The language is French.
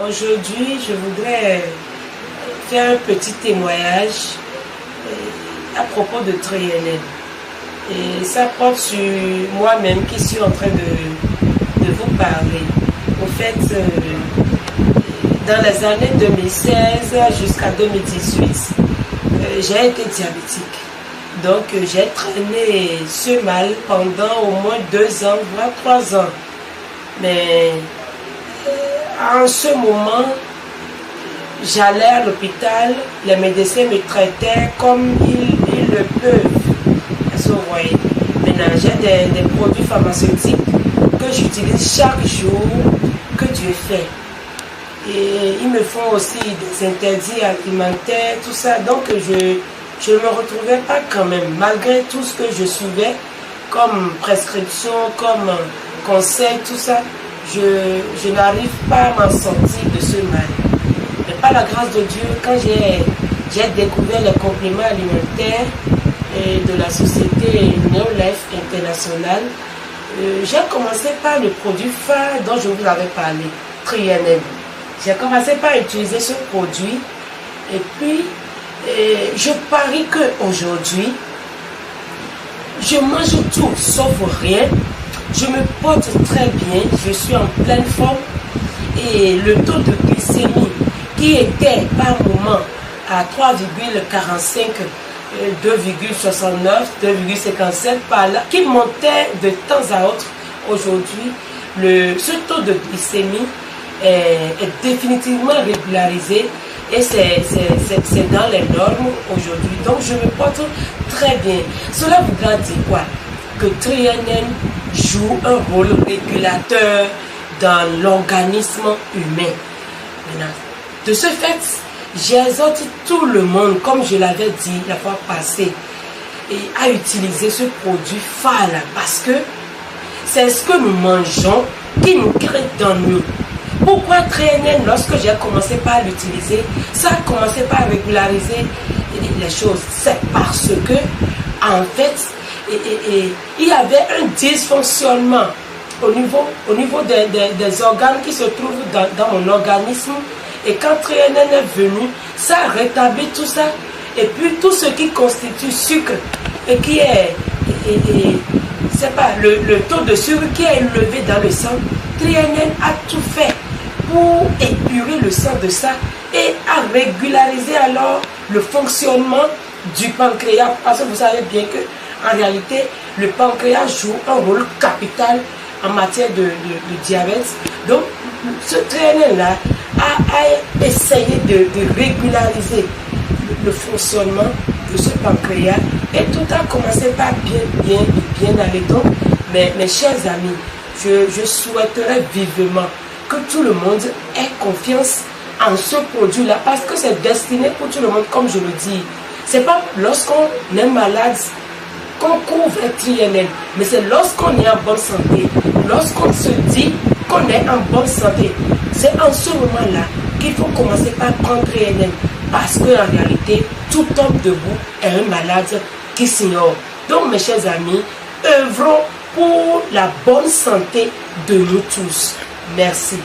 Aujourd'hui, je voudrais faire un petit témoignage à propos de Triennale. Et ça porte sur moi-même qui suis en train de vous parler. Au fait, dans les années 2016 jusqu'à 2018, j'ai été diabétique. Donc, j'ai traîné ce mal pendant au moins 2 ans, voire 3 ans. Mais en ce moment, j'allais à l'hôpital, les médecins me traitaient comme ils le peuvent. Est-ce que vous voyez? Maintenant, j'ai des produits pharmaceutiques que j'utilise chaque jour, que Dieu fait. Et ils me font aussi des interdits alimentaires, tout ça. Donc, je ne me retrouvais pas quand même, malgré tout ce que je suivais comme prescription, comme conseil, tout ça. Je n'arrive pas à m'en sortir de ce mal. Mais par la grâce de Dieu, quand j'ai découvert les compléments alimentaires de la société Neolife International, j'ai commencé par le produit phare dont je vous avais parlé, Triennale. J'ai commencé par utiliser ce produit et puis je parie qu'aujourd'hui, je mange tout sauf rien. Je me porte très bien, je suis en pleine forme et le taux de glycémie qui était par moment à 3,45, 2,69, 2,57 par là, qui montait de temps à autre, aujourd'hui, ce taux de glycémie est définitivement régularisé et c'est dans les normes aujourd'hui. Donc je me porte très bien. Cela voudra dire quoi? Que Triennale joue un rôle régulateur dans l'organisme humain. Maintenant, de ce fait, j'exhorte tout le monde, comme je l'avais dit la fois passée, à utiliser ce produit phare parce que c'est ce que nous mangeons qui nous crée dans nous. Pourquoi Triennale, lorsque j'ai commencé par l'utiliser, ça a commencé par régulariser les choses? C'est parce que, en fait, il y avait un dysfonctionnement au niveau des organes qui se trouvent dans mon organisme. Et quand Triennale est venu, ça a rétabli tout ça. Et puis tout ce qui constitue sucre et qui est, c'est pas le taux de sucre qui est élevé dans le sang, Triennale a tout fait pour épurer le sang de ça et à régulariser alors le fonctionnement du pancréas. Parce que vous savez bien que en réalité, le pancréas joue un rôle capital en matière de diabète. Donc, ce Triennale-là a essayé de régulariser le fonctionnement de ce pancréas et tout a commencé par bien aller. Donc, mes chers amis, je souhaiterais vivement que tout le monde ait confiance en ce produit-là parce que c'est destiné pour tout le monde, comme je le dis. C'est pas lorsqu'on est malade qu'on couvre Triennale, mais c'est lorsqu'on est en bonne santé, lorsqu'on se dit qu'on est en bonne santé, c'est en ce moment-là qu'il faut commencer par prendre Triennale, parce qu'en réalité, tout homme debout est un malade qui s'ignore. Donc mes chers amis, œuvrons pour la bonne santé de nous tous. Merci.